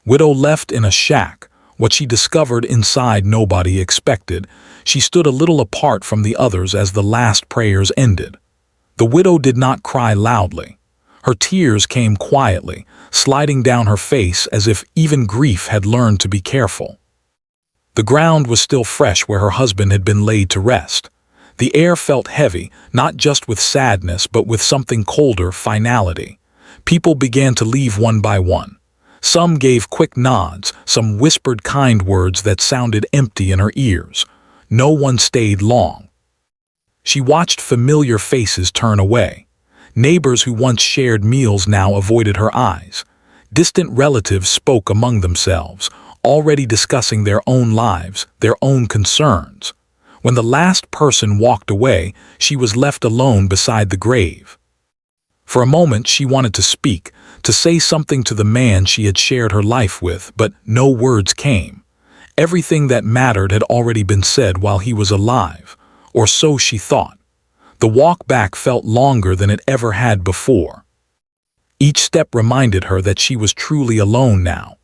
Widow left in a shack. What she discovered inside nobody expected. She stood a little apart from the others as the last prayers ended. The widow did not cry loudly. Her tears came quietly, sliding down her face as if even grief had learned to be careful. The ground was still fresh where her husband had been laid to rest. The air felt heavy, not just with sadness but with something colder, finality. People began to leave one by one. Some gave quick nods, some whispered kind words that sounded empty in her ears. No one stayed long. She watched familiar faces turn away. Neighbors who once shared meals now avoided her eyes. Distant relatives spoke among themselves, already discussing their own lives, their own concerns. When the last person walked away, she was left alone beside the grave. For a moment she wanted to speak, to say something to the man she had shared her life with, but no words came. Everything that mattered had already been said while he was alive, or so she thought. The walk back felt longer than it ever had before. Each step reminded her that she was truly alone now.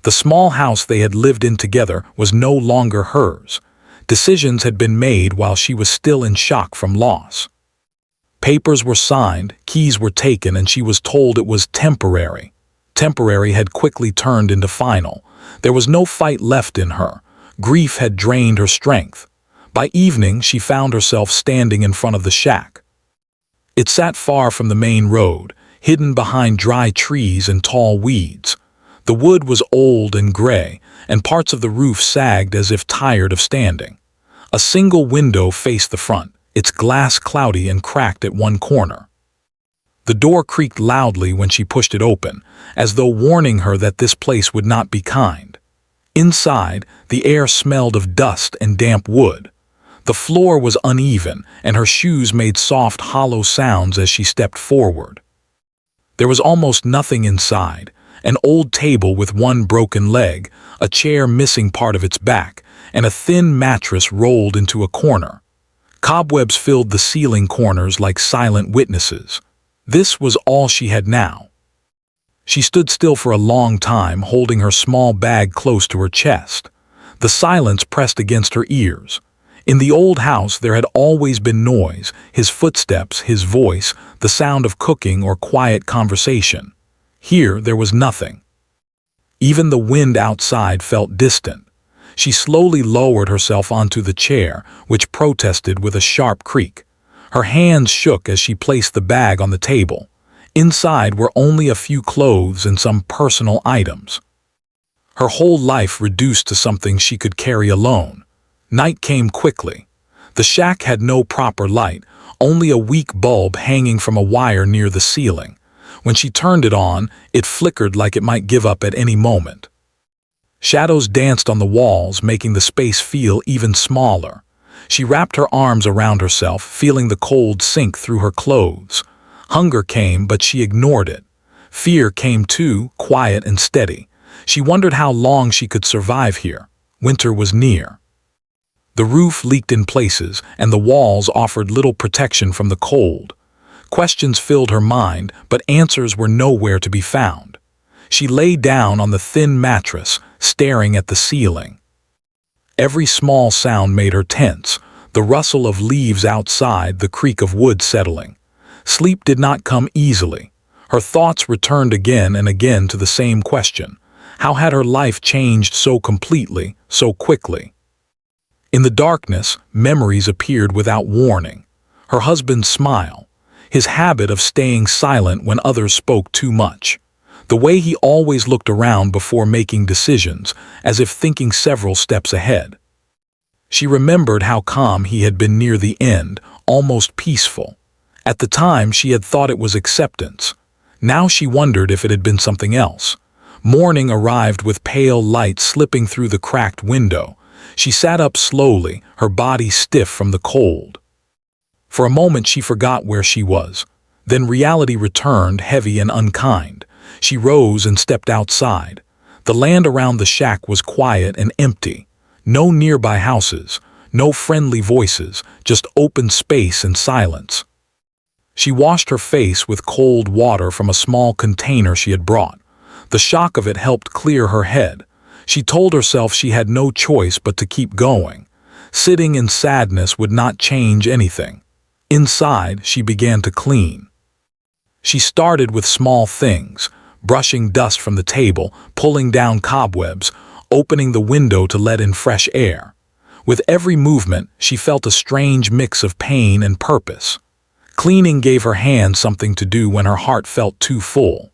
The small house they had lived in together was no longer hers. Decisions had been made while she was still in shock from loss. Papers were signed, keys were taken, and she was told it was temporary. Temporary had quickly turned into final. There was no fight left in her. Grief had drained her strength. By evening, she found herself standing in front of the shack. It sat far from the main road, hidden behind dry trees and tall weeds. The wood was old and gray, and parts of the roof sagged as if tired of standing. A single window faced the front, its glass cloudy and cracked at one corner. The door creaked loudly when she pushed it open, as though warning her that this place would not be kind. Inside, the air smelled of dust and damp wood. The floor was uneven, and her shoes made soft, hollow sounds as she stepped forward. There was almost nothing inside. An old table with one broken leg, a chair missing part of its back, and a thin mattress rolled into a corner. Cobwebs filled the ceiling corners like silent witnesses. This was all she had now. She stood still for a long time, holding her small bag close to her chest. The silence pressed against her ears. In the old house there had always been noise, his footsteps, his voice, the sound of cooking or quiet conversation. Here there was nothing. Even the wind outside felt distant. She slowly lowered herself onto the chair, which protested with a sharp creak. Her hands shook as she placed the bag on the table. Inside were only a few clothes and some personal items. Her whole life reduced to something she could carry alone. Night came quickly. The shack had no proper light, only a weak bulb hanging from a wire near the ceiling. When she turned it on, it flickered like it might give up at any moment. Shadows danced on the walls, making the space feel even smaller. She wrapped her arms around herself, feeling the cold sink through her clothes. Hunger came, but she ignored it. Fear came too, quiet and steady. She wondered how long she could survive here. Winter was near. The roof leaked in places, and the walls offered little protection from the cold. Questions filled her mind, but answers were nowhere to be found. She lay down on the thin mattress, staring at the ceiling. Every small sound made her tense, the rustle of leaves outside, the creak of wood settling. Sleep did not come easily. Her thoughts returned again and again to the same question. How had her life changed so completely, so quickly? In the darkness, memories appeared without warning. Her husband's smile, his habit of staying silent when others spoke too much, the way he always looked around before making decisions, as if thinking several steps ahead. She remembered how calm he had been near the end, almost peaceful. At the time, she had thought it was acceptance. Now she wondered if it had been something else. Morning arrived with pale light slipping through the cracked window. She sat up slowly, her body stiff from the cold. For a moment she forgot where she was. Then reality returned, heavy and unkind. She rose and stepped outside. The land around the shack was quiet and empty. No nearby houses, no friendly voices, just open space and silence. She washed her face with cold water from a small container she had brought. The shock of it helped clear her head. She told herself she had no choice but to keep going. Sitting in sadness would not change anything. Inside, she began to clean. She started with small things, brushing dust from the table, pulling down cobwebs, opening the window to let in fresh air. With every movement, she felt a strange mix of pain and purpose. Cleaning gave her hands something to do when her heart felt too full.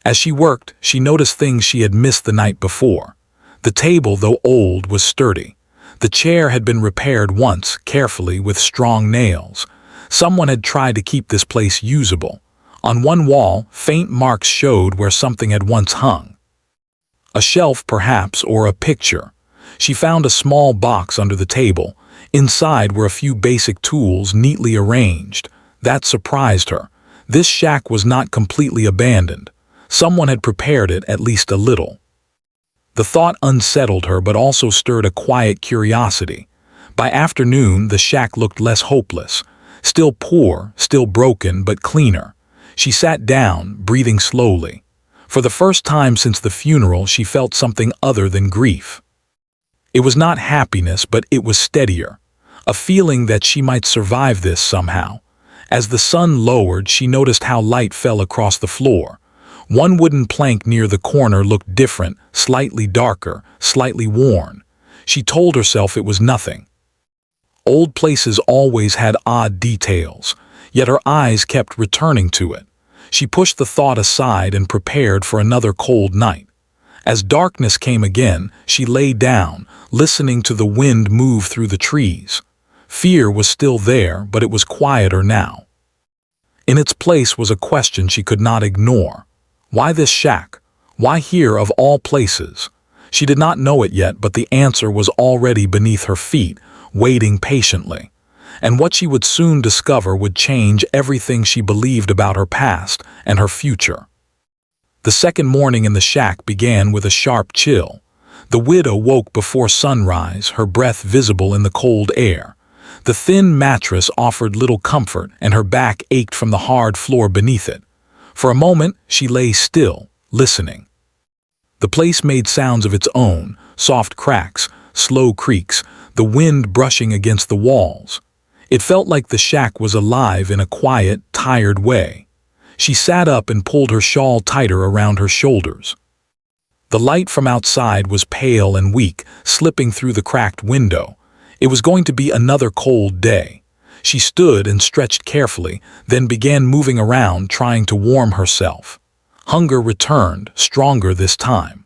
As she worked, she noticed things she had missed the night before. The table, though old, was sturdy. The chair had been repaired once, carefully, with strong nails. Someone had tried to keep this place usable. On one wall, faint marks showed where something had once hung. A shelf, perhaps, or a picture. She found a small box under the table. Inside were a few basic tools neatly arranged. That surprised her. This shack was not completely abandoned. Someone had prepared it at least a little. The thought unsettled her but also stirred a quiet curiosity. By afternoon, the shack looked less hopeless. Still poor, still broken, but cleaner. She sat down, breathing slowly. For the first time since the funeral, she felt something other than grief. It was not happiness, but it was steadier. A feeling that she might survive this somehow. As the sun lowered, she noticed how light fell across the floor. One wooden plank near the corner looked different, slightly darker, slightly worn. She told herself it was nothing. Old places always had odd details, yet her eyes kept returning to it. She pushed the thought aside and prepared for another cold night. As darkness came again, she lay down, listening to the wind move through the trees. Fear was still there, but it was quieter now. In its place was a question she could not ignore. Why this shack? Why here of all places? She did not know it yet, but the answer was already beneath her feet, waiting patiently. And what she would soon discover would change everything she believed about her past and her future. The second morning in the shack began with a sharp chill. The widow woke before sunrise, her breath visible in the cold air. The thin mattress offered little comfort, and her back ached from the hard floor beneath it. For a moment, she lay still, listening. The place made sounds of its own, soft cracks, slow creaks, the wind brushing against the walls. It felt like the shack was alive in a quiet, tired way. She sat up and pulled her shawl tighter around her shoulders. The light from outside was pale and weak, slipping through the cracked window. It was going to be another cold day. She stood and stretched carefully, then began moving around, trying to warm herself. Hunger returned, stronger this time.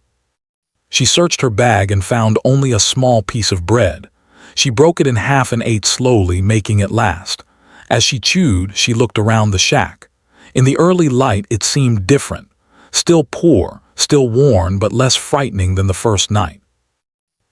She searched her bag and found only a small piece of bread. She broke it in half and ate slowly, making it last. As she chewed, she looked around the shack. In the early light, it seemed different. Still poor, still worn, but less frightening than the first night.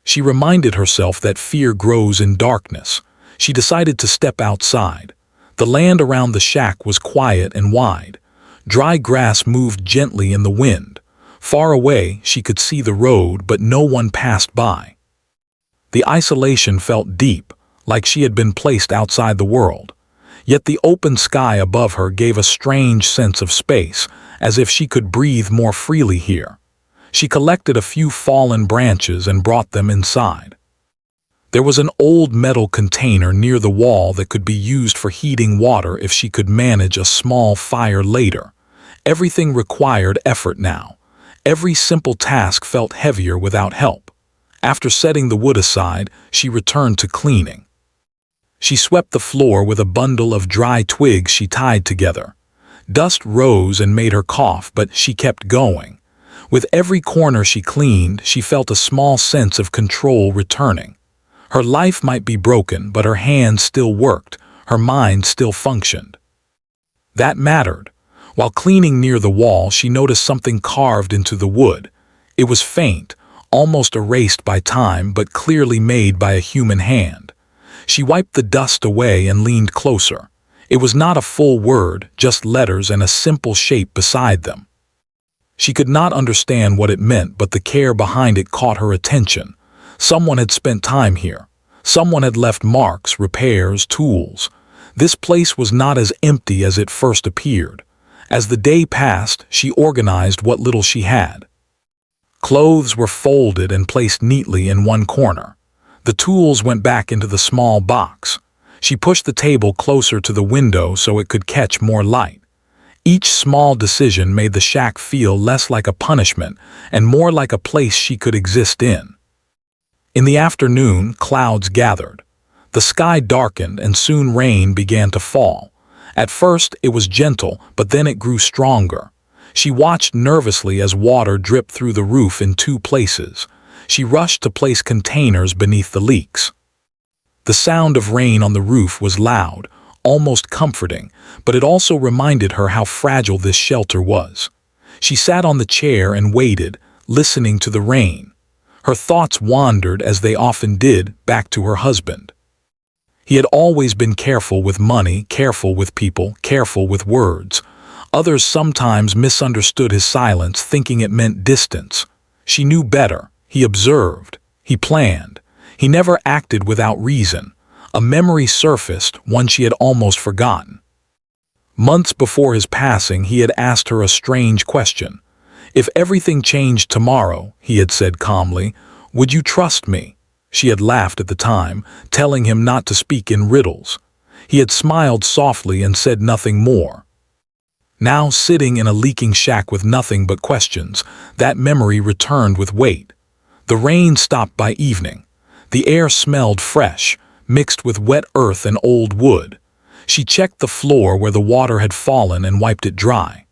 She reminded herself that fear grows in darkness. She decided to step outside. The land around the shack was quiet and wide. Dry grass moved gently in the wind. Far away, she could see the road, but no one passed by. The isolation felt deep, like she had been placed outside the world. Yet the open sky above her gave a strange sense of space, as if she could breathe more freely here. She collected a few fallen branches and brought them inside. There was an old metal container near the wall that could be used for heating water if she could manage a small fire later. Everything required effort now. Every simple task felt heavier without help. After setting the wood aside, she returned to cleaning. She swept the floor with a bundle of dry twigs she tied together. Dust rose and made her cough, but she kept going. With every corner she cleaned, she felt a small sense of control returning. Her life might be broken, but her hands still worked, her mind still functioned. That mattered. While cleaning near the wall, she noticed something carved into the wood. It was faint, almost erased by time, but clearly made by a human hand. She wiped the dust away and leaned closer. It was not a full word, just letters and a simple shape beside them. She could not understand what it meant, but the care behind it caught her attention. Someone had spent time here. Someone had left marks, repairs, tools. This place was not as empty as it first appeared. As the day passed, she organized what little she had. Clothes were folded and placed neatly in one corner. The tools went back into the small box. She pushed the table closer to the window so it could catch more light. Each small decision made the shack feel less like a punishment and more like a place she could exist in. In the afternoon, clouds gathered. The sky darkened and soon rain began to fall. At first, it was gentle, but then it grew stronger. She watched nervously as water dripped through the roof in 2 places. She rushed to place containers beneath the leaks. The sound of rain on the roof was loud, almost comforting, but it also reminded her how fragile this shelter was. She sat on the chair and waited, listening to the rain. Her thoughts wandered, as they often did, back to her husband. He had always been careful with money, careful with people, careful with words. Others sometimes misunderstood his silence, thinking it meant distance. She knew better. He observed. He planned. He never acted without reason. A memory surfaced, one she had almost forgotten. Months before his passing, he had asked her a strange question. "If everything changed tomorrow," he had said calmly, "would you trust me?" She had laughed at the time, telling him not to speak in riddles. He had smiled softly and said nothing more. Now, sitting in a leaking shack with nothing but questions, that memory returned with weight. The rain stopped by evening. The air smelled fresh, mixed with wet earth and old wood. She checked the floor where the water had fallen and wiped it dry.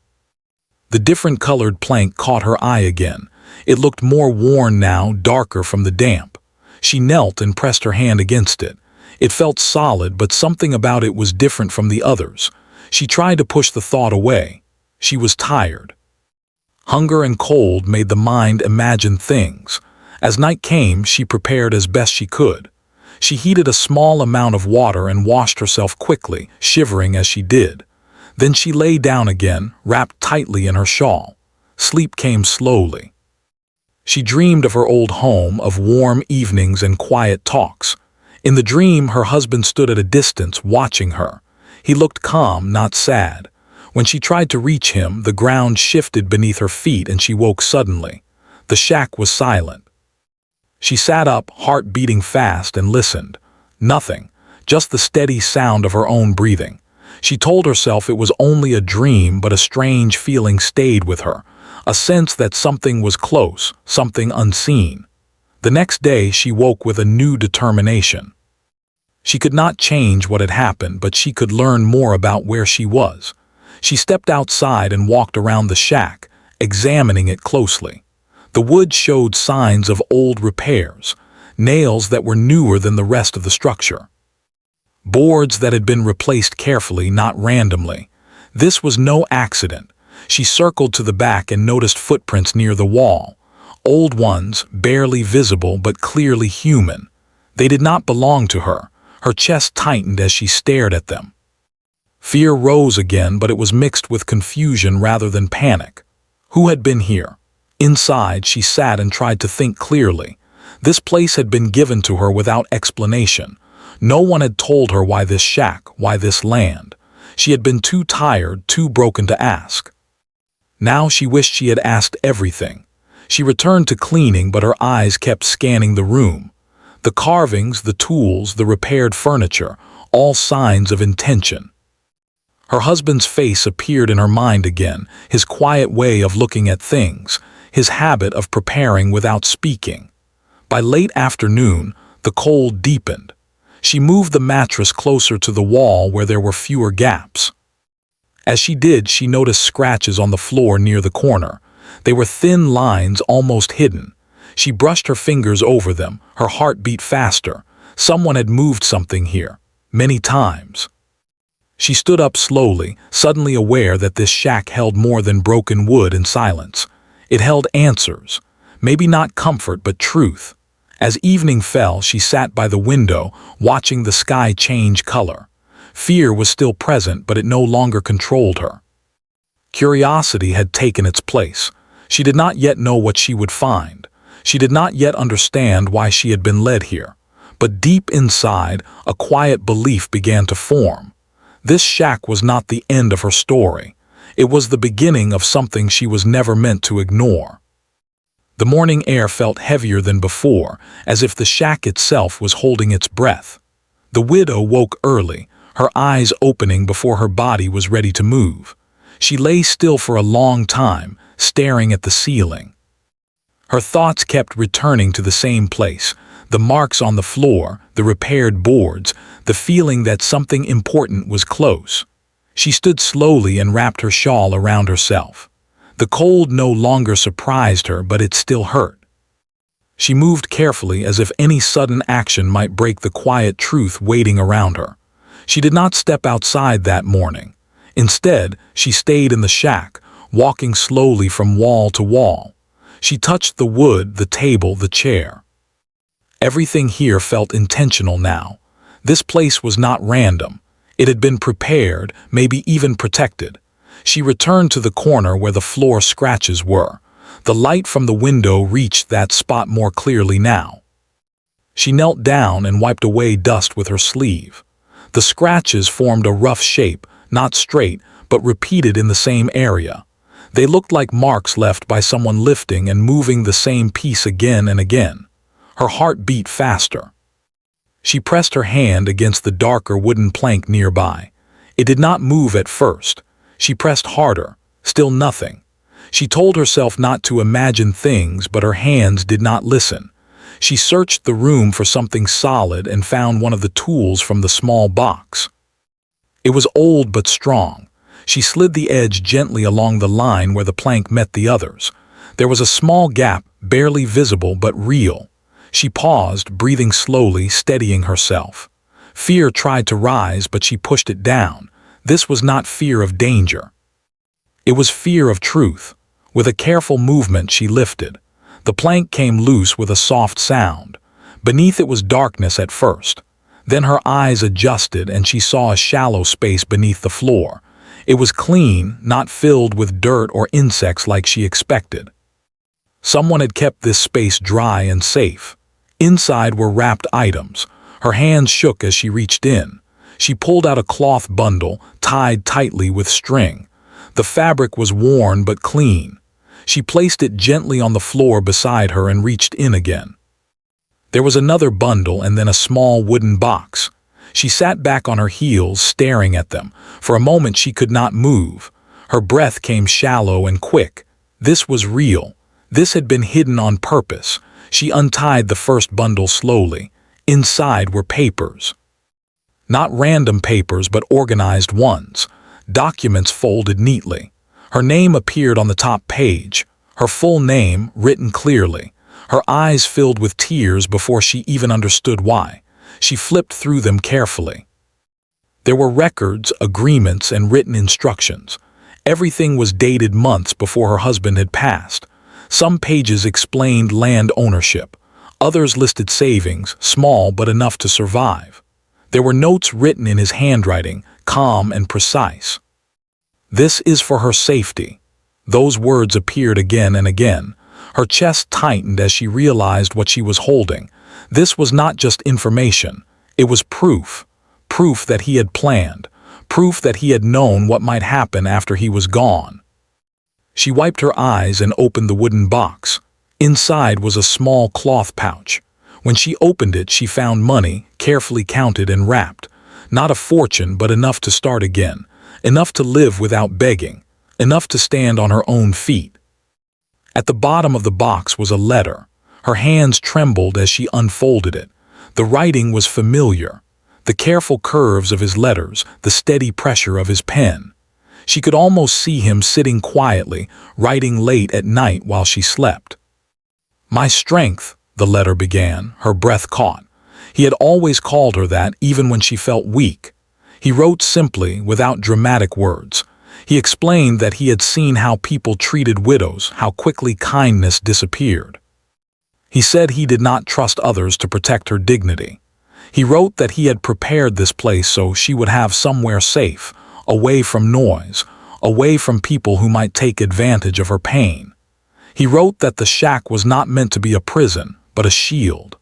The different colored plank caught her eye again. It looked more worn now, darker from the damp. She knelt and pressed her hand against it. It felt solid, but something about it was different from the others. She tried to push the thought away. She was tired. Hunger and cold made the mind imagine things. As night came, she prepared as best she could. She heated a small amount of water and washed herself quickly, shivering as she did. Then she lay down again, wrapped tightly in her shawl. Sleep came slowly. She dreamed of her old home, of warm evenings and quiet talks. In the dream, her husband stood at a distance, watching her. He looked calm, not sad. When she tried to reach him, the ground shifted beneath her feet and she woke suddenly. The shack was silent. She sat up, heart beating fast, and listened. Nothing, just the steady sound of her own breathing. She told herself it was only a dream, but a strange feeling stayed with her, a sense that something was close, something unseen. The next day she woke with a new determination. She could not change what had happened, but she could learn more about where she was. She stepped outside and walked around the shack, examining it closely. The wood showed signs of old repairs, nails that were newer than the rest of the structure. Boards that had been replaced carefully, not randomly. This was no accident. She circled to the back and noticed footprints near the wall. Old ones, barely visible but clearly human. They did not belong to her. Her chest tightened as she stared at them. Fear rose again, but it was mixed with confusion rather than panic. Who had been here? Inside, she sat and tried to think clearly. This place had been given to her without explanation. No one had told her why this shack, why this land. She had been too tired, too broken to ask. Now she wished she had asked everything. She returned to cleaning, but her eyes kept scanning the room. The carvings, the tools, the repaired furniture, all signs of intention. Her husband's face appeared in her mind again, his quiet way of looking at things, his habit of preparing without speaking. By late afternoon, the cold deepened. She moved the mattress closer to the wall where there were fewer gaps. As she did, she noticed scratches on the floor near the corner. They were thin lines, almost hidden. She brushed her fingers over them, her heart beat faster. Someone had moved something here, many times. She stood up slowly, suddenly aware that this shack held more than broken wood and silence. It held answers, maybe not comfort but truth. As evening fell, she sat by the window, watching the sky change color. Fear was still present, but it no longer controlled her. Curiosity had taken its place. She did not yet know what she would find. She did not yet understand why she had been led here. But deep inside, a quiet belief began to form. This shack was not the end of her story. It was the beginning of something she was never meant to ignore. The morning air felt heavier than before, as if the shack itself was holding its breath. The widow woke early, her eyes opening before her body was ready to move. She lay still for a long time, staring at the ceiling. Her thoughts kept returning to the same place, the marks on the floor, the repaired boards, the feeling that something important was close. She stood slowly and wrapped her shawl around herself. The cold no longer surprised her, but it still hurt. She moved carefully as if any sudden action might break the quiet truth waiting around her. She did not step outside that morning. Instead, she stayed in the shack, walking slowly from wall to wall. She touched the wood, the table, the chair. Everything here felt intentional now. This place was not random. It had been prepared, maybe even protected. She returned to the corner where the floor scratches were. The light from the window reached that spot more clearly now. She knelt down and wiped away dust with her sleeve. The scratches formed a rough shape, not straight, but repeated in the same area. They looked like marks left by someone lifting and moving the same piece again and again. Her heart beat faster. She pressed her hand against the darker wooden plank nearby. It did not move at first. She pressed harder, still nothing. She told herself not to imagine things, but her hands did not listen. She searched the room for something solid and found one of the tools from the small box. It was old but strong. She slid the edge gently along the line where the plank met the others. There was a small gap, barely visible but real. She paused, breathing slowly, steadying herself. Fear tried to rise, but she pushed it down. This was not fear of danger. It was fear of truth. With a careful movement, she lifted. The plank came loose with a soft sound. Beneath it was darkness at first. Then her eyes adjusted and she saw a shallow space beneath the floor. It was clean, not filled with dirt or insects like she expected. Someone had kept this space dry and safe. Inside were wrapped items. Her hands shook as she reached in. She pulled out a cloth bundle, tied tightly with string. The fabric was worn but clean. She placed it gently on the floor beside her and reached in again. There was another bundle and then a small wooden box. She sat back on her heels, staring at them. For a moment she could not move. Her breath came shallow and quick. This was real. This had been hidden on purpose. She untied the first bundle slowly. Inside were papers. Not random papers, but organized ones. Documents folded neatly. Her name appeared on the top page. Her full name, written clearly. Her eyes filled with tears before she even understood why. She flipped through them carefully. There were records, agreements, and written instructions. Everything was dated months before her husband had passed. Some pages explained land ownership. Others listed savings, small but enough to survive. There were notes written in his handwriting, calm and precise. "This is for her safety." Those words appeared again and again. Her chest tightened as she realized what she was holding. This was not just information. It was proof. Proof that he had planned. Proof that he had known what might happen after he was gone. She wiped her eyes and opened the wooden box. Inside was a small cloth pouch. When she opened it, she found money, carefully counted and wrapped. Not a fortune, but enough to start again. Enough to live without begging. Enough to stand on her own feet. At the bottom of the box was a letter. Her hands trembled as she unfolded it. The writing was familiar. The careful curves of his letters, the steady pressure of his pen. She could almost see him sitting quietly, writing late at night while she slept. "My strength," the letter began, her breath caught. He had always called her that, even when she felt weak. He wrote simply, without dramatic words. He explained that he had seen how people treated widows, how quickly kindness disappeared. He said he did not trust others to protect her dignity. He wrote that he had prepared this place so she would have somewhere safe, away from noise, away from people who might take advantage of her pain. He wrote that the shack was not meant to be a prison, but a shield.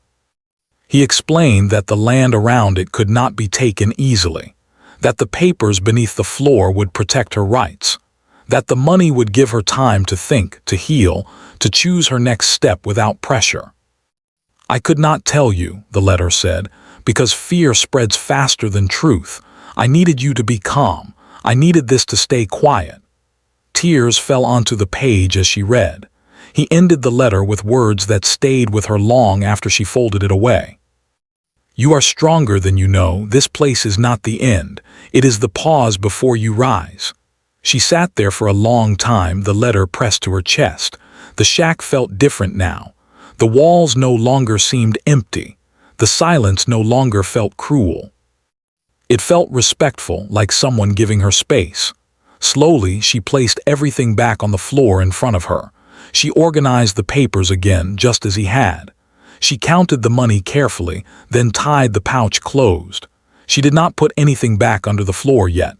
He explained that the land around it could not be taken easily, that the papers beneath the floor would protect her rights. that the money would give her time to think, to heal, to choose her next step without pressure. "I could not tell you," the letter said, "because fear spreads faster than truth. I needed you to be calm. I needed this to stay quiet." Tears fell onto the page as she read. He ended the letter with words that stayed with her long after she folded it away. "You are stronger than you know. This place is not the end. It is the pause before you rise." She sat there for a long time, the letter pressed to her chest. The shack felt different now. The walls no longer seemed empty. The silence no longer felt cruel. It felt respectful, like someone giving her space. Slowly, she placed everything back on the floor in front of her. She organized the papers again, just as he had. She counted the money carefully, then tied the pouch closed. She did not put anything back under the floor yet.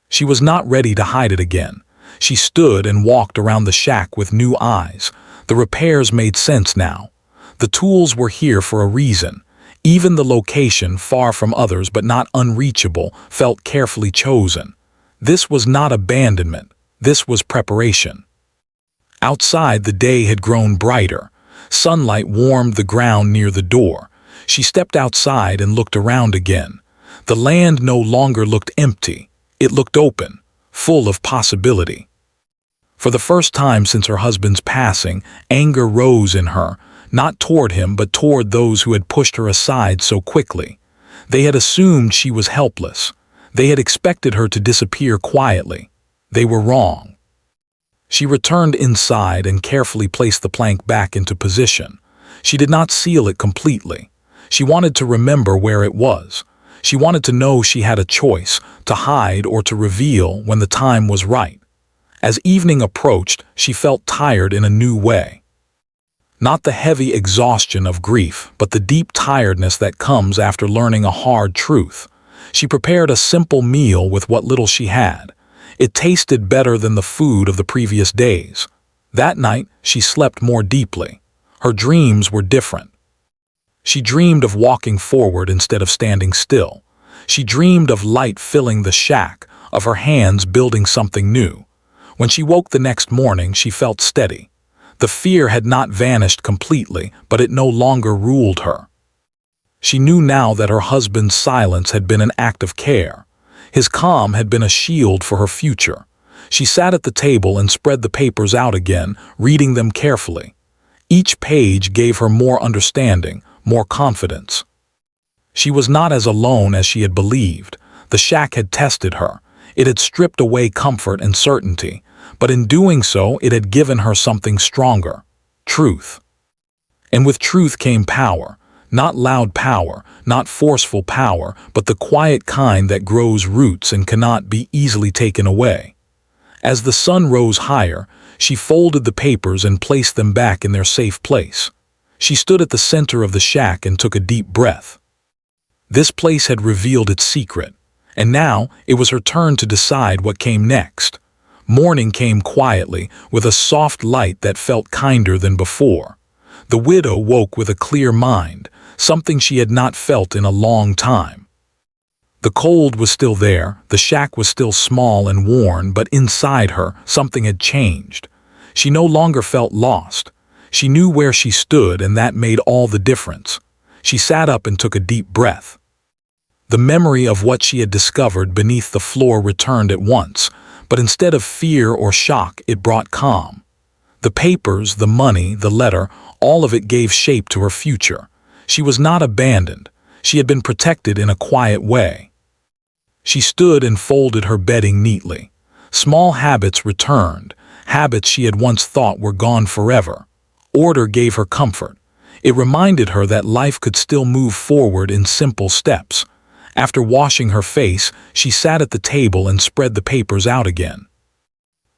She was not ready to hide it again. She stood and walked around the shack with new eyes. The repairs made sense now. The tools were here for a reason. Even the location, far from others but not unreachable, felt carefully chosen. This was not abandonment. This was preparation. Outside, the day had grown brighter. Sunlight warmed the ground near the door. She stepped outside and looked around again. The land no longer looked empty. It looked open, full of possibility. For the first time since her husband's passing, anger rose in her, not toward him but toward those who had pushed her aside so quickly. They had assumed she was helpless. They had expected her to disappear quietly. They were wrong. She returned inside and carefully placed the plank back into position. She did not seal it completely. She wanted to remember where it was. She wanted to know she had a choice, to hide or to reveal when the time was right. As evening approached, she felt tired in a new way. Not the heavy exhaustion of grief, but the deep tiredness that comes after learning a hard truth. She prepared a simple meal with what little she had. It tasted better than the food of the previous days. That night, she slept more deeply. Her dreams were different. She dreamed of walking forward instead of standing still. She dreamed of light filling the shack, of her hands building something new. When she woke the next morning, she felt steady. The fear had not vanished completely, but it no longer ruled her. She knew now that her husband's silence had been an act of care. His calm had been a shield for her future. She sat at the table and spread the papers out again, reading them carefully. Each page gave her more understanding, more confidence. She was not as alone as she had believed. The shack had tested her. It had stripped away comfort and certainty, but in doing so, it had given her something stronger: truth. And with truth came power. Not loud power, not forceful power, but the quiet kind that grows roots and cannot be easily taken away. As the sun rose higher, she folded the papers and placed them back in their safe place. She stood at the center of the shack and took a deep breath. This place had revealed its secret, and now it was her turn to decide what came next. Morning came quietly, with a soft light that felt kinder than before. The widow woke with a clear mind, something she had not felt in a long time. The cold was still there, the shack was still small and worn, but inside her, something had changed. She no longer felt lost. She knew where she stood, and that made all the difference. She sat up and took a deep breath. The memory of what she had discovered beneath the floor returned at once, but instead of fear or shock, it brought calm. The papers, the money, the letter, all of it gave shape to her future. She was not abandoned. She had been protected in a quiet way. She stood and folded her bedding neatly. Small habits returned, habits she had once thought were gone forever. Order gave her comfort. It reminded her that life could still move forward in simple steps. After washing her face, she sat at the table and spread the papers out again.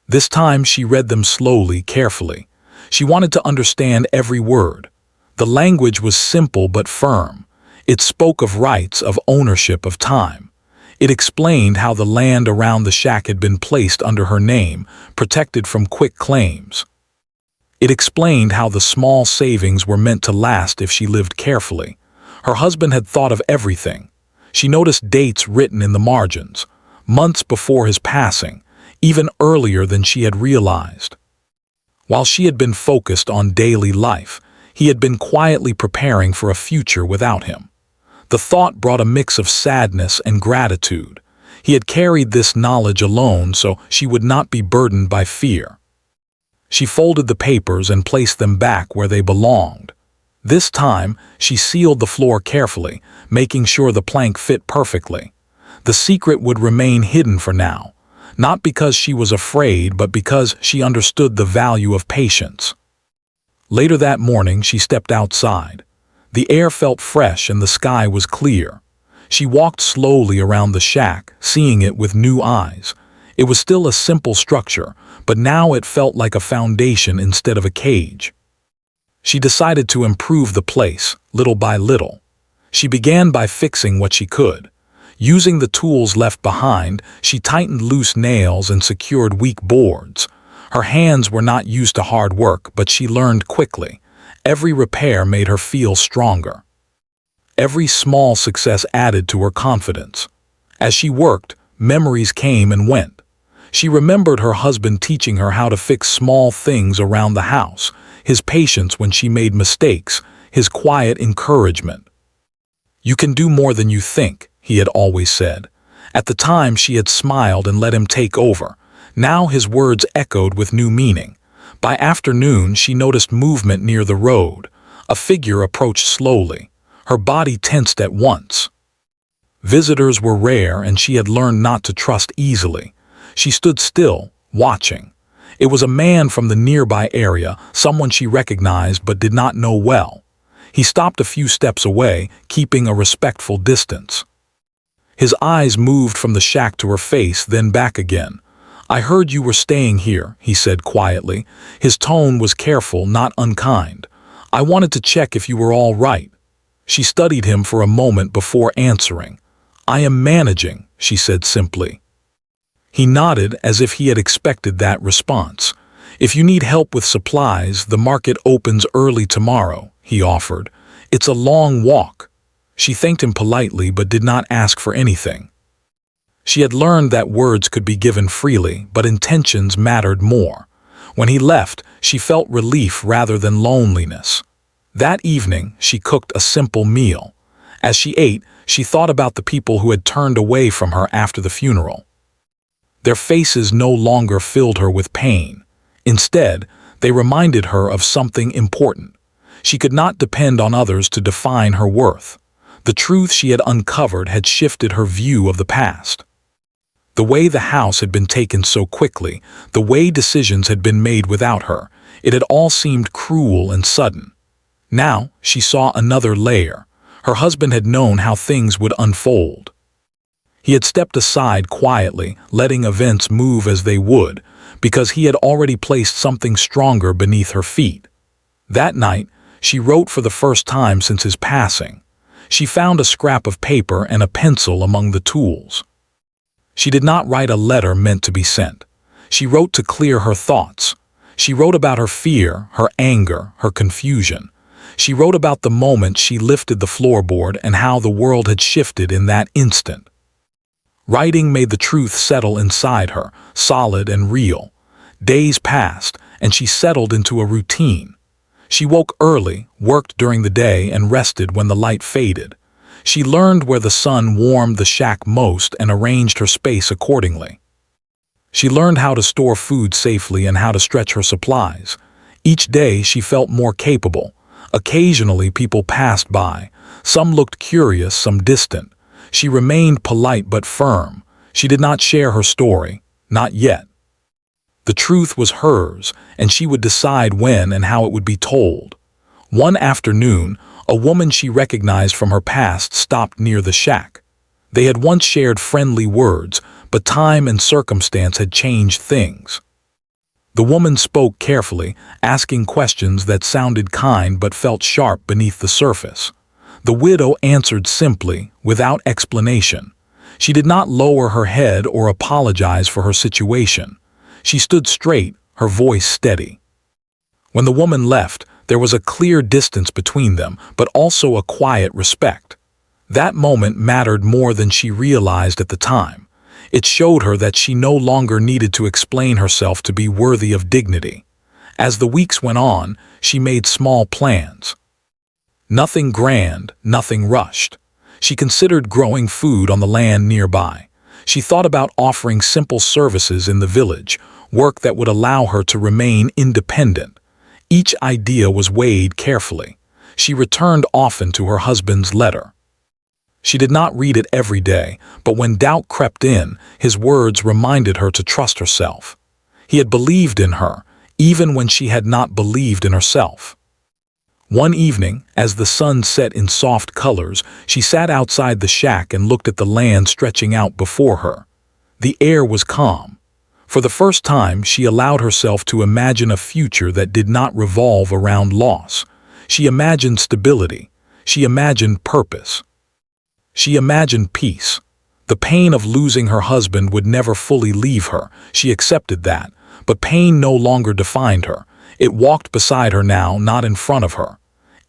This time she read them slowly, carefully. She wanted to understand every word. The language was simple but firm. It spoke of rights, of ownership, of time. It explained how the land around the shack had been placed under her name, protected from quick claims. It explained how the small savings were meant to last if she lived carefully. Her husband had thought of everything. She noticed dates written in the margins, months before his passing, even earlier than she had realized. While she had been focused on daily life, he had been quietly preparing for a future without him. The thought brought a mix of sadness and gratitude. He had carried this knowledge alone so she would not be burdened by fear. She folded the papers and placed them back where they belonged. This time, she sealed the floor carefully, making sure the plank fit perfectly. The secret would remain hidden for now, not because she was afraid, but because she understood the value of patience. Later that morning, she stepped outside. The air felt fresh and the sky was clear. She walked slowly around the shack, seeing it with new eyes. It was still a simple structure, but now it felt like a foundation instead of a cage. She decided to improve the place, little by little. She began by fixing what she could. Using the tools left behind, she tightened loose nails and secured weak boards. Her hands were not used to hard work, but she learned quickly. Every repair made her feel stronger. Every small success added to her confidence. As she worked, memories came and went. She remembered her husband teaching her how to fix small things around the house, his patience when she made mistakes, his quiet encouragement. "You can do more than you think," he had always said. At the time, she had smiled and let him take over. Now his words echoed with new meaning. By afternoon, she noticed movement near the road. A figure approached slowly. Her body tensed at once. Visitors were rare, and she had learned not to trust easily. She stood still, watching. It was a man from the nearby area, someone she recognized but did not know well. He stopped a few steps away, keeping a respectful distance. His eyes moved from the shack to her face, then back again. "I heard you were staying here," he said quietly. His tone was careful, not unkind. "I wanted to check if you were all right." She studied him for a moment before answering. "I am managing," she said simply. He nodded as if he had expected that response. "If you need help with supplies, the market opens early tomorrow," he offered. "It's a long walk." She thanked him politely but did not ask for anything. She had learned that words could be given freely, but intentions mattered more. When he left, she felt relief rather than loneliness. That evening, she cooked a simple meal. As she ate, she thought about the people who had turned away from her after the funeral. Their faces no longer filled her with pain. Instead, they reminded her of something important. She could not depend on others to define her worth. The truth she had uncovered had shifted her view of the past. The way the house had been taken so quickly, the way decisions had been made without her, it had all seemed cruel and sudden. Now, she saw another layer. Her husband had known how things would unfold. He had stepped aside quietly, letting events move as they would, because he had already placed something stronger beneath her feet. That night, she wrote for the first time since his passing. She found a scrap of paper and a pencil among the tools. She did not write a letter meant to be sent. She wrote to clear her thoughts. She wrote about her fear, her anger, her confusion. She wrote about the moment she lifted the floorboard and how the world had shifted in that instant. Writing made the truth settle inside her, solid and real. Days passed, and she settled into a routine. She woke early, worked during the day, and rested when the light faded. She learned where the sun warmed the shack most and arranged her space accordingly. She learned how to store food safely and how to stretch her supplies. Each day she felt more capable. Occasionally people passed by. Some looked curious, some distant. She remained polite but firm. She did not share her story, not yet. The truth was hers, and she would decide when and how it would be told. One afternoon, a woman she recognized from her past stopped near the shack. They had once shared friendly words, but time and circumstance had changed things. The woman spoke carefully, asking questions that sounded kind but felt sharp beneath the surface. The widow answered simply, without explanation. She did not lower her head or apologize for her situation. She stood straight, her voice steady. When the woman left, there was a clear distance between them, but also a quiet respect. That moment mattered more than she realized at the time. It showed her that she no longer needed to explain herself to be worthy of dignity. As the weeks went on, she made small plans. Nothing grand, nothing rushed. She considered growing food on the land nearby. She thought about offering simple services in the village, work that would allow her to remain independent. Each idea was weighed carefully. She returned often to her husband's letter. She did not read it every day, but when doubt crept in, his words reminded her to trust herself. He had believed in her, even when she had not believed in herself. One evening, as the sun set in soft colors, she sat outside the shack and looked at the land stretching out before her. The air was calm. For the first time, she allowed herself to imagine a future that did not revolve around loss. She imagined stability. She imagined purpose. She imagined peace. The pain of losing her husband would never fully leave her. She accepted that. But pain no longer defined her. It walked beside her now, not in front of her.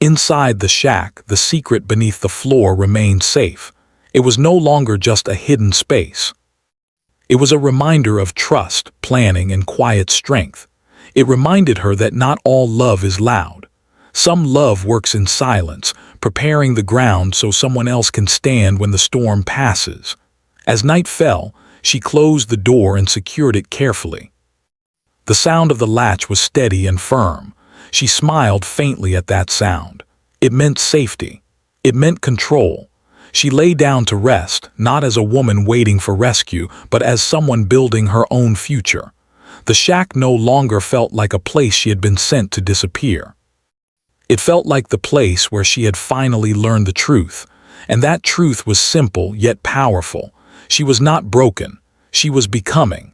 Inside the shack, the secret beneath the floor remained safe. It was no longer just a hidden space. It was a reminder of trust, planning, and quiet strength. It reminded her that not all love is loud. Some love works in silence, preparing the ground so someone else can stand when the storm passes. As night fell, she closed the door and secured it carefully. The sound of the latch was steady and firm. She smiled faintly at that sound. It meant safety. It meant control. She lay down to rest, not as a woman waiting for rescue, but as someone building her own future. The shack no longer felt like a place she had been sent to disappear. It felt like the place where she had finally learned the truth, and that truth was simple yet powerful. She was not broken. She was becoming.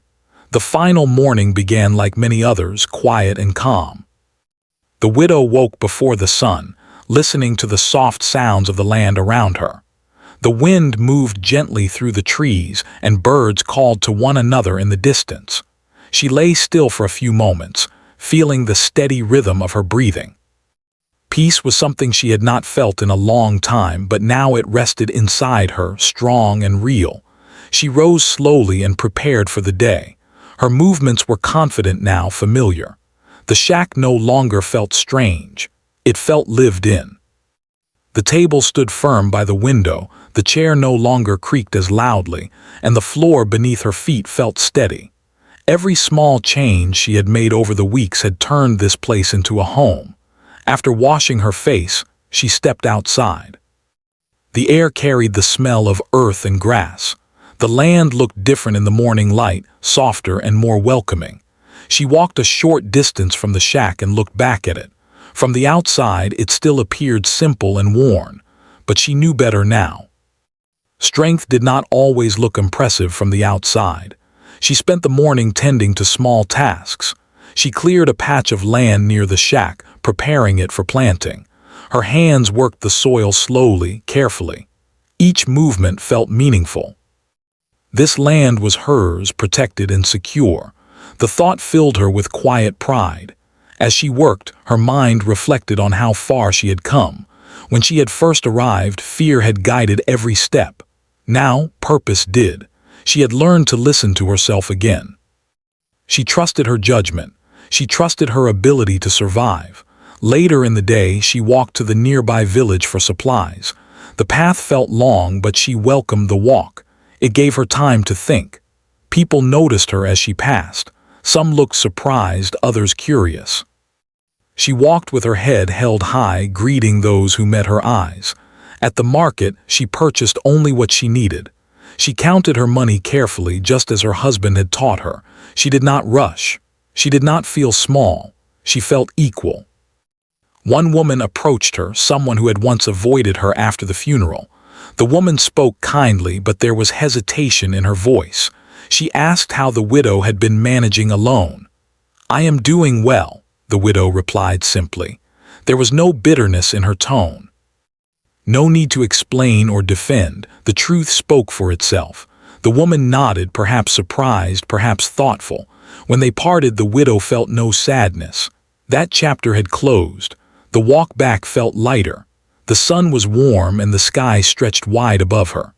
The final morning began like many others, quiet and calm. The widow woke before the sun, listening to the soft sounds of the land around her. The wind moved gently through the trees, and birds called to one another in the distance. She lay still for a few moments, feeling the steady rhythm of her breathing. Peace was something she had not felt in a long time, but now it rested inside her, strong and real. She rose slowly and prepared for the day. Her movements were confident now, familiar. The shack no longer felt strange. It felt lived in. The table stood firm by the window, the chair no longer creaked as loudly, and the floor beneath her feet felt steady. Every small change she had made over the weeks had turned this place into a home. After washing her face, she stepped outside. The air carried the smell of earth and grass. The land looked different in the morning light, softer and more welcoming. She walked a short distance from the shack and looked back at it. From the outside, it still appeared simple and worn, but she knew better now. Strength did not always look impressive from the outside. She spent the morning tending to small tasks. She cleared a patch of land near the shack, preparing it for planting. Her hands worked the soil slowly, carefully. Each movement felt meaningful. This land was hers, protected and secure. The thought filled her with quiet pride. As she worked, her mind reflected on how far she had come. When she had first arrived, fear had guided every step. Now, purpose did. She had learned to listen to herself again. She trusted her judgment. She trusted her ability to survive. Later in the day, she walked to the nearby village for supplies. The path felt long, but she welcomed the walk. It gave her time to think. People noticed her as she passed. Some looked surprised, others curious. She walked with her head held high, greeting those who met her eyes. At the market, she purchased only what she needed. She counted her money carefully, just as her husband had taught her. She did not rush. She did not feel small. She felt equal. One woman approached her, someone who had once avoided her after the funeral. The woman spoke kindly, but there was hesitation in her voice. She asked how the widow had been managing alone. "I am doing well," the widow replied simply. There was no bitterness in her tone. No need to explain or defend. The truth spoke for itself. The woman nodded, perhaps surprised, perhaps thoughtful. When they parted, the widow felt no sadness. That chapter had closed. The walk back felt lighter. The sun was warm and the sky stretched wide above her.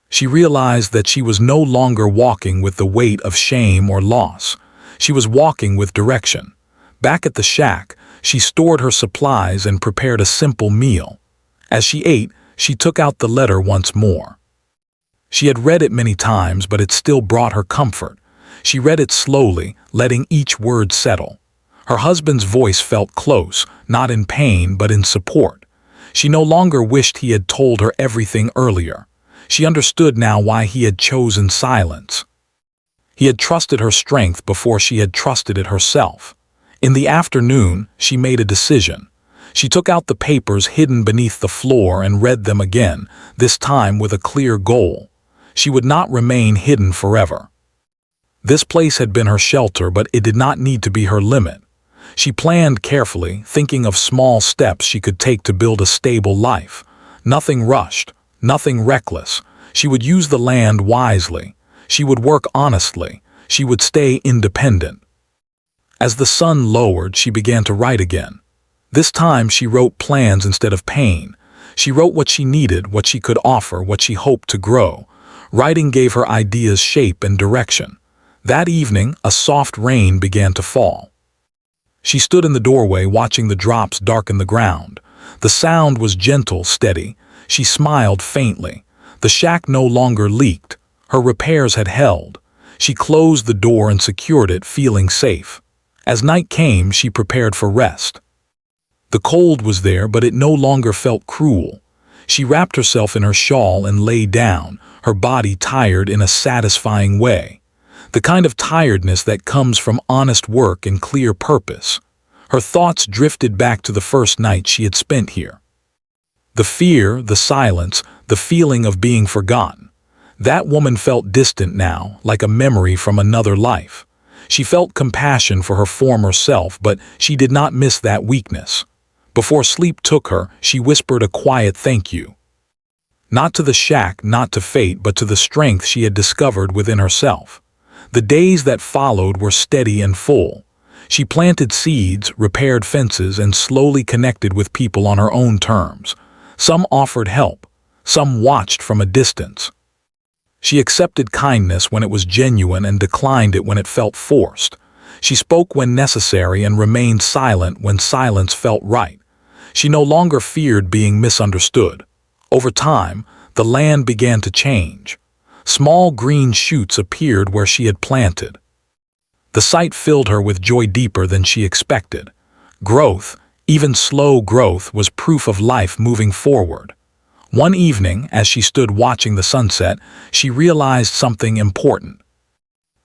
She realized that she was no longer walking with the weight of shame or loss. She was walking with direction. Back at the shack, she stored her supplies and prepared a simple meal. As she ate, she took out the letter once more. She had read it many times, but it still brought her comfort. She read it slowly, letting each word settle. Her husband's voice felt close, not in pain but in support. She no longer wished he had told her everything earlier. She understood now why he had chosen silence. He had trusted her strength before she had trusted it herself. In the afternoon, she made a decision. She took out the papers hidden beneath the floor and read them again, this time with a clear goal. She would not remain hidden forever. This place had been her shelter, but it did not need to be her limit. She planned carefully, thinking of small steps she could take to build a stable life. Nothing rushed, nothing reckless. She would use the land wisely. She would work honestly. She would stay independent. As the sun lowered, she began to write again. This time she wrote plans instead of pain. She wrote what she needed, what she could offer, what she hoped to grow. Writing gave her ideas shape and direction. That evening, a soft rain began to fall. She stood in the doorway watching the drops darken the ground. The sound was gentle, steady. She smiled faintly. The shack no longer leaked. Her repairs had held. She closed the door and secured it, feeling safe. As night came, she prepared for rest. The cold was there, but it no longer felt cruel. She wrapped herself in her shawl and lay down, her body tired in a satisfying way. The kind of tiredness that comes from honest work and clear purpose. Her thoughts drifted back to the first night she had spent here. The fear, the silence, the feeling of being forgotten. That woman felt distant now, like a memory from another life. She felt compassion for her former self, but she did not miss that weakness. Before sleep took her, she whispered a quiet thank you. Not to the shack, not to fate, but to the strength she had discovered within herself. The days that followed were steady and full. She planted seeds, repaired fences, and slowly connected with people on her own terms. Some offered help. Some watched from a distance. She accepted kindness when it was genuine and declined it when it felt forced. She spoke when necessary and remained silent when silence felt right. She no longer feared being misunderstood. Over time, the land began to change. Small green shoots appeared where she had planted. The sight filled her with joy deeper than she expected. Growth, even slow growth, was proof of life moving forward. One evening, as she stood watching the sunset, she realized something important.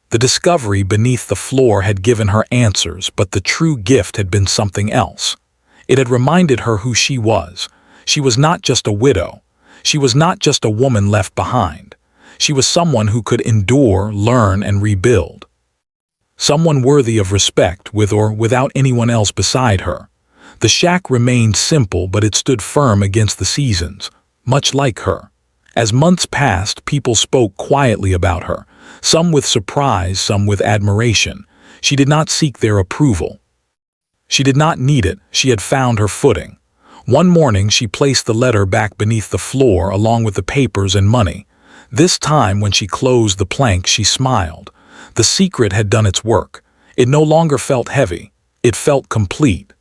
The discovery beneath the floor had given her answers, but the true gift had been something else. It had reminded her who she was. She was not just a widow. She was not just a woman left behind. She was someone who could endure, learn, and rebuild. Someone worthy of respect, with or without anyone else beside her. The shack remained simple, but it stood firm against the seasons, much like her. As months passed, people spoke quietly about her, some with surprise, some with admiration. She did not seek their approval. She did not need it. She had found her footing. One morning, she placed the letter back beneath the floor along with the papers and money. This time, when she closed the plank, she smiled. The secret had done its work. It no longer felt heavy. It felt complete.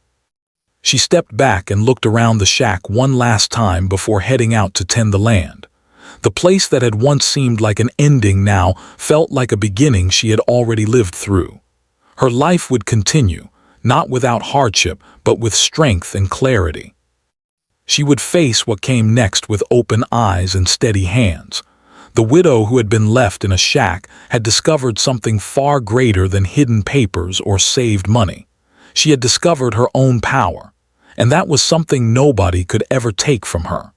She stepped back and looked around the shack one last time before heading out to tend the land. The place that had once seemed like an ending now felt like a beginning she had already lived through. Her life would continue, not without hardship, but with strength and clarity. She would face what came next with open eyes and steady hands. The widow who had been left in a shack had discovered something far greater than hidden papers or saved money. She had discovered her own power, and that was something nobody could ever take from her.